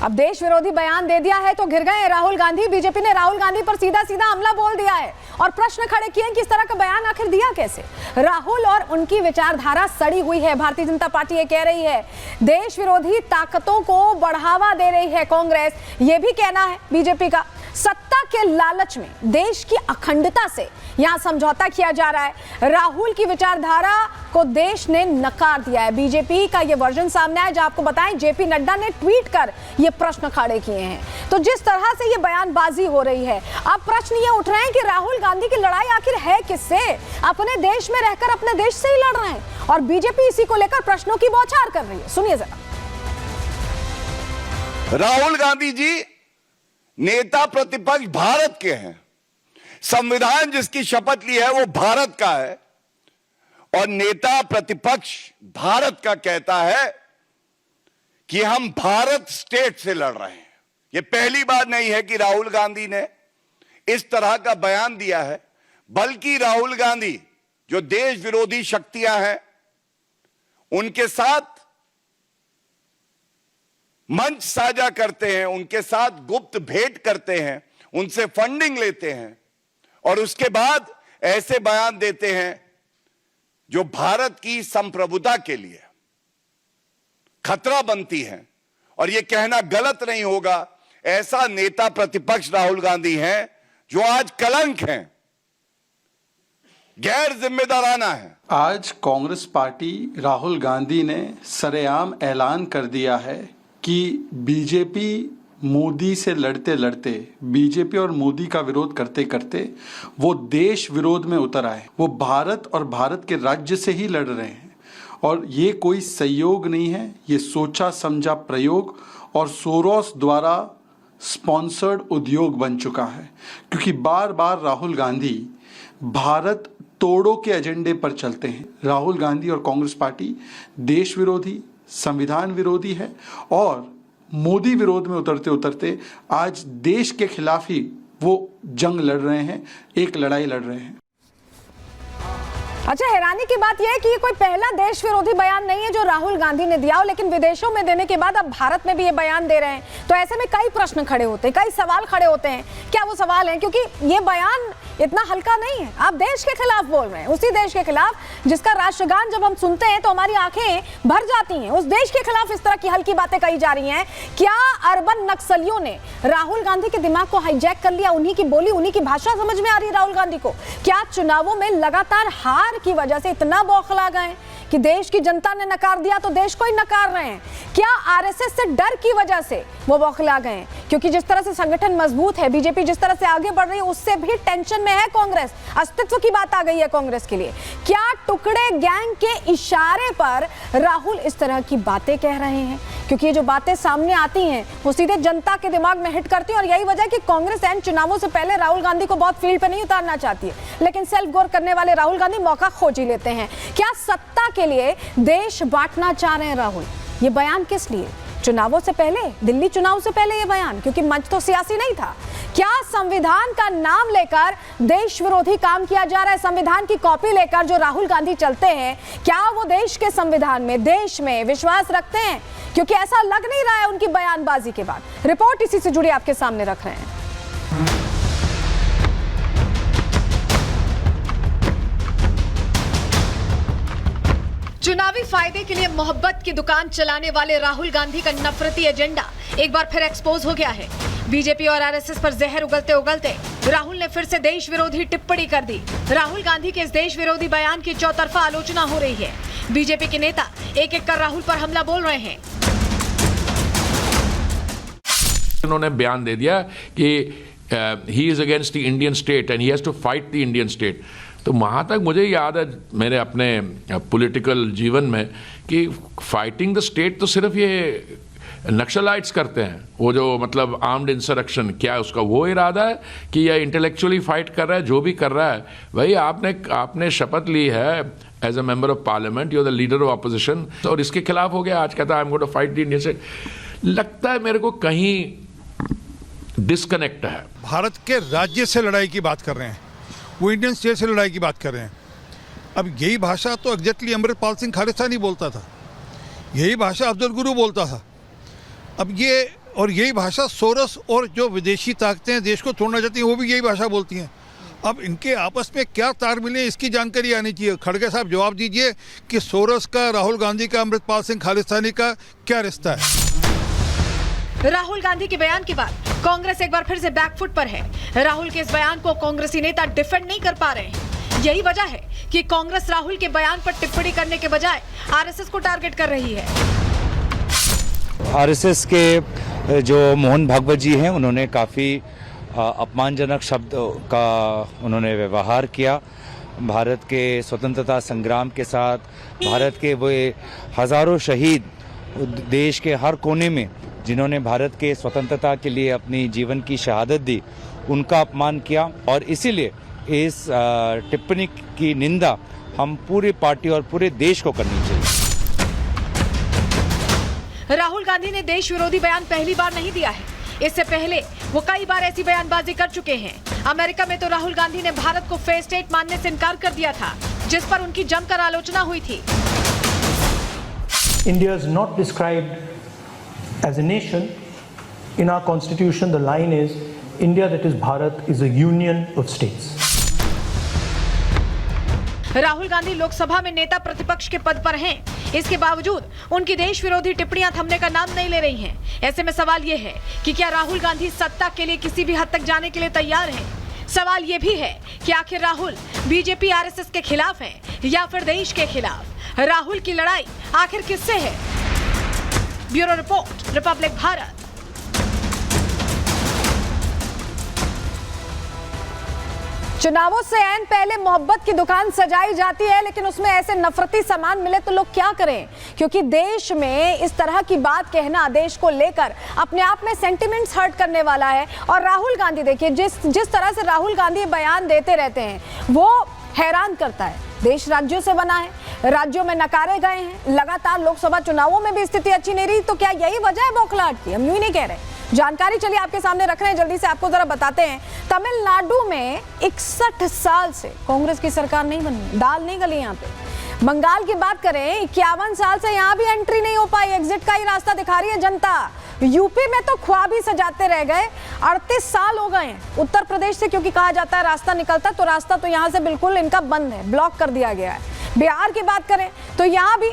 अब देश विरोधी बयान दे दिया है तो घिर गए राहुल गांधी। बीजेपी ने राहुल गांधी पर सीधा सीधा हमला बोल दिया है और प्रश्न खड़े किए कि इस तरह का बयान आखिर दिया कैसे। राहुल और उनकी विचारधारा सड़ी हुई है। भारतीय जनता पार्टी ये कह रही है देश विरोधी ताकतों को बढ़ावा दे रही है कांग्रेस, ये भी कहना है बीजेपी का। सत्ता के लालच में देश की अखंडता से यहां समझौता किया जा रहा है। राहुल की विचारधारा को देश ने नकार दिया है। बीजेपी का यह वर्जन सामने आया, जो आपको बताएं जेपी नड्डा ने ट्वीट कर ये प्रश्न खड़े किए हैं। तो जिस तरह से ये बयानबाजी हो रही है, अब प्रश्न ये उठ रहे हैं कि राहुल गांधी की लड़ाई आखिर है किससे? अपने देश में रहकर अपने देश से ही लड़ रहे हैं और बीजेपी इसी को लेकर प्रश्नों की बौछार कर रही है। सुनिए जरा। राहुल गांधी जी नेता प्रतिपक्ष भारत के हैं। संविधान जिसकी शपथ ली है वो भारत का है और नेता प्रतिपक्ष भारत का कहता है कि हम भारत स्टेट से लड़ रहे हैं। ये पहली बार नहीं है कि राहुल गांधी ने इस तरह का बयान दिया है, बल्कि राहुल गांधी जो देश विरोधी शक्तियां हैं उनके साथ मंच साझा करते हैं, उनके साथ गुप्त भेंट करते हैं, उनसे फंडिंग लेते हैं और उसके बाद ऐसे बयान देते हैं जो भारत की संप्रभुता के लिए खतरा बनती है। और यह कहना गलत नहीं होगा, ऐसा नेता प्रतिपक्ष राहुल गांधी हैं जो आज कलंक हैं, गैर जिम्मेदाराना है। आज कांग्रेस पार्टी राहुल गांधी ने सरेआम ऐलान कर दिया है कि बीजेपी मोदी से लड़ते लड़ते, बीजेपी और मोदी का विरोध करते करते वो देश विरोध में उतर आए। वो भारत और भारत के राज्य से ही लड़ रहे हैं और ये कोई संयोग नहीं है, ये सोचा समझा प्रयोग और सोरोस द्वारा स्पॉन्सर्ड उद्योग बन चुका है। क्योंकि बार बार राहुल गांधी भारत तोड़ो के एजेंडे पर चलते हैं। राहुल गांधी और कांग्रेस पार्टी देश विरोधी, संविधान विरोधी है और मोदी विरोध में उतरते उतरते आज देश के खिलाफ ही वो जंग लड़ रहे हैं, एक लड़ाई लड़ रहे हैं। अच्छा, हैरानी की बात यह है कि ये कोई पहला देश विरोधी बयान नहीं है जो राहुल गांधी ने दिया हो, लेकिन विदेशों में देने के बाद अब भारत में भी ये बयान दे रहे हैं। तो ऐसे में कई प्रश्न खड़े होते हैं, कई सवाल खड़े होते हैं। क्या वो सवाल हैं? क्योंकि ये बयान इतना हल्का नहीं है। आप देश के खिलाफ बोल रहे हैं, उसी देश के खिलाफ जिसका राष्ट्रगान जब हम सुनते हैं तो हमारी आंखें भर जाती हैं। उस देश के खिलाफ इस तरह की हल्की बातें कही जा रही हैं। क्या अर्बन नक्सलियों ने राहुल गांधी के दिमाग को हाईजैक कर लिया? उन्हीं की बोली, उन्हीं की भाषा समझ में आ रही है राहुल गांधी को? क्या चुनावों में लगातार हार की वजह से इतना बौखला गए कि देश की जनता ने नकार दिया तो देश को ही नकार रहे हैं? क्या आरएसएस से डर की वजह से वो बौखला गए? क्योंकि जिस तरह से संगठन मजबूत है, बीजेपी जिस तरह से आगे बढ़ रही है, उससे भी टेंशन में है कांग्रेस। अस्तित्व की बात आ गई है कांग्रेस के लिए। क्या टुकड़े गैंग के इशारे पर राहुल इस तरह की बातें कह रहे हैं? क्योंकि ये जो बातें सामने आती हैं वो सीधे जनता के दिमाग में हिट करती हैं और यही वजह है कि कांग्रेस एंड चुनावों से पहले राहुल गांधी को बहुत फील्ड पे नहीं उतारना चाहती है, लेकिन सेल्फ गौर करने वाले राहुल गांधी मौका खोज ही लेते हैं। क्या सत्ता के लिए देश बांटना चाह रहे हैं राहुल? ये बयान किस लिए? चुनावों से पहले, दिल्ली चुनाव से पहले ये बयान, क्योंकि मंच तो सियासी नहीं था। क्या संविधान का नाम लेकर देश विरोधी काम किया जा रहा है? संविधान की कॉपी लेकर जो राहुल गांधी चलते हैं, क्या वो देश के संविधान में, देश में विश्वास रखते हैं? क्योंकि ऐसा लग नहीं रहा है उनकी बयानबाजी के बाद। रिपोर्ट इसी से जुड़ी आपके सामने रख रहे हैं। चुनावी फायदे के लिए मोहब्बत की दुकान चलाने वाले राहुल गांधी का नफरती एजेंडा एक बार फिर एक्सपोज हो गया है। बीजेपी और आरएसएस पर जहर उगलते उगलते राहुल ने फिर से देश विरोधी टिप्पणी कर दी। राहुल गांधी के इस देश विरोधी बयान की चौतरफा आलोचना हो रही है। बीजेपी के नेता एक एक कर राहुल पर हमला बोल रहे हैं। उन्होंने बयान दे दिया कि he is against the Indian state and he has to fight the Indian state. तो वहाँ तक मुझे याद है मेरे अपने पॉलिटिकल जीवन में कि फाइटिंग द स्टेट तो सिर्फ ये नक्सलाइट्स करते हैं, वो जो मतलब आर्म्ड इंसरेक्शन, क्या उसका वो इरादा है कि यह इंटेलेक्चुअली फाइट कर रहा है? जो भी कर रहा है भाई, आपने शपथ ली है as a member of parliament, you are the leader of opposition, और इसके खिलाफ हो गया। आज कहता है I am going to fight the Indian state. लगता है मेरे को कहीं डिस्कनेक्ट है। भारत के राज्य से लड़ाई की बात कर रहे हैं, वो इंडियन स्टेट से लड़ाई की बात कर रहे हैं। अब यही भाषा तो एग्जैक्टली अमृतपाल सिंह खालिस्तानी बोलता था, यही भाषा अफजल गुरु बोलता था। अब ये और यही भाषा सोरस और जो विदेशी ताकतें देश को तोड़ना चाहती हैं वो भी यही भाषा बोलती हैं। अब इनके आपस में क्या तार मिले इसकी जानकारी आनी चाहिए। खड़गे साहब जवाब दीजिए कि सोरस का, राहुल गांधी का, अमृतपाल सिंह खालिस्तानी का क्या रिश्ता है। राहुल गांधी के बयान के बाद कांग्रेस एक बार फिर से बैकफुट पर है। राहुल के इस बयान को कांग्रेसी नेता डिफेंड नहीं कर पा रहे हैं। यही वजह है कि कांग्रेस राहुल के बयान पर टिप्पणी करने के बजाय आरएसएस को टारगेट कर रही है। आरएसएस के जो मोहन भागवत जी हैं उन्होंने काफ़ी अपमानजनक शब्द का उन्होंने व्यवहार किया। भारत के स्वतंत्रता संग्राम के साथ भारत के वो हज़ारों शहीद देश के हर कोने में जिन्होंने भारत के स्वतंत्रता के लिए अपनी जीवन की शहादत दी, उनका अपमान किया। और इसीलिए इस टिप्पणी की निंदा हम पूरी पार्टी और पूरे देश को करनी चाहिए। राहुल गांधी ने देश विरोधी बयान पहली बार नहीं दिया है। इससे पहले वो कई बार ऐसी बयानबाजी कर चुके हैं। अमेरिका में तो राहुल गांधी ने भारत को फेल स्टेट मानने से इनकार कर दिया था, जिस पर उनकी जमकर आलोचना हुई थी। India is not described as a nation. In our constitution, the line is India, that is Bharat, is a union of states. Rahul Gandhi Lok Sabha में नेता प्रतिपक्ष के पद पर हैं। इसके बावजूद उनकी देश विरोधी टिप्पणियां थमने का नाम नहीं ले रही हैं। ऐसे में सवाल ये है कि क्या राहुल गांधी सत्ता के लिए किसी भी हद तक जाने के लिए तैयार हैं? सवाल ये भी है कि आखिर राहुल बीजेपी आरएसएस के खिलाफ हैं या फिर देश के खिलाफ? राहुल की लड़ाई आखिर किससे है? Bureau report, Republic Bharat. चुनावों से ऐन पहले मोहब्बत की दुकान सजाई जाती है, लेकिन उसमें ऐसे नफरती सामान मिले तो लोग क्या करें? क्योंकि देश में इस तरह की बात कहना देश को लेकर अपने आप में सेंटिमेंट्स हर्ट करने वाला है। और राहुल गांधी देखिए, जिस तरह से राहुल गांधी बयान देते रहते हैं वो हैरान करता है। देश राज्यों से बना है, राज्यों में नकारे गए हैं, लगातार लोकसभा चुनावों में भी स्थिति अच्छी नहीं रही। तो क्या यही वजह है बौखलाहट की? हम यूं ही नहीं कह रहे। जानकारी चलिए आपके सामने रख रहे हैं, जल्दी से आपको जरा बताते हैं। तमिलनाडु में 61 साल से कांग्रेस की सरकार नहीं बनी, दाल नहीं गली यहाँ पे। बंगाल की बात करें, 51 साल से यहाँ भी एंट्री नहीं हो पाई, एग्जिट का ही रास्ता दिखा रही है जनता। यूपी में तो ख्वाब ही सजाते रह गए, 38 साल हो गए हैं। उत्तर प्रदेश से क्योंकि कहा जाता है रास्ता निकलता, तो रास्ता तो यहाँ से बिल्कुल इनका बंद है, ब्लॉक कर दिया गया है। बिहार की बात करें तो यहाँ भी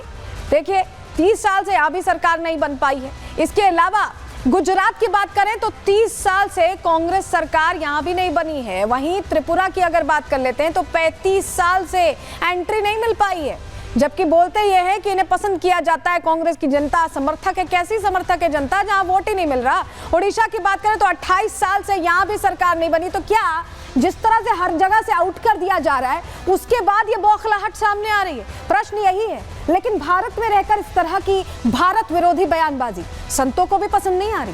देखिए 30 साल से यहाँ भी सरकार नहीं बन पाई है। इसके अलावा गुजरात की बात करें तो 30 साल से कांग्रेस सरकार यहां भी नहीं बनी है। वहीं त्रिपुरा की अगर बात कर लेते हैं तो 35 साल से एंट्री नहीं मिल पाई है, जबकि बोलते ये है कि इन्हें पसंद किया जाता है कांग्रेस की जनता। समर्थक है, कैसी समर्थक है जनता जहां वोट ही नहीं मिल रहा। उड़ीसा की बात करें तो 28 साल से यहां भी सरकार नहीं बनी। तो क्या जिस तरह से हर जगह से आउट कर दिया जा रहा है, उसके बाद ये बौखलाहट सामने आ रही है? प्रश्न यही है। लेकिन भारत में रहकर इस तरह की भारत विरोधी बयानबाजी संतों को भी पसंद नहीं आ रही।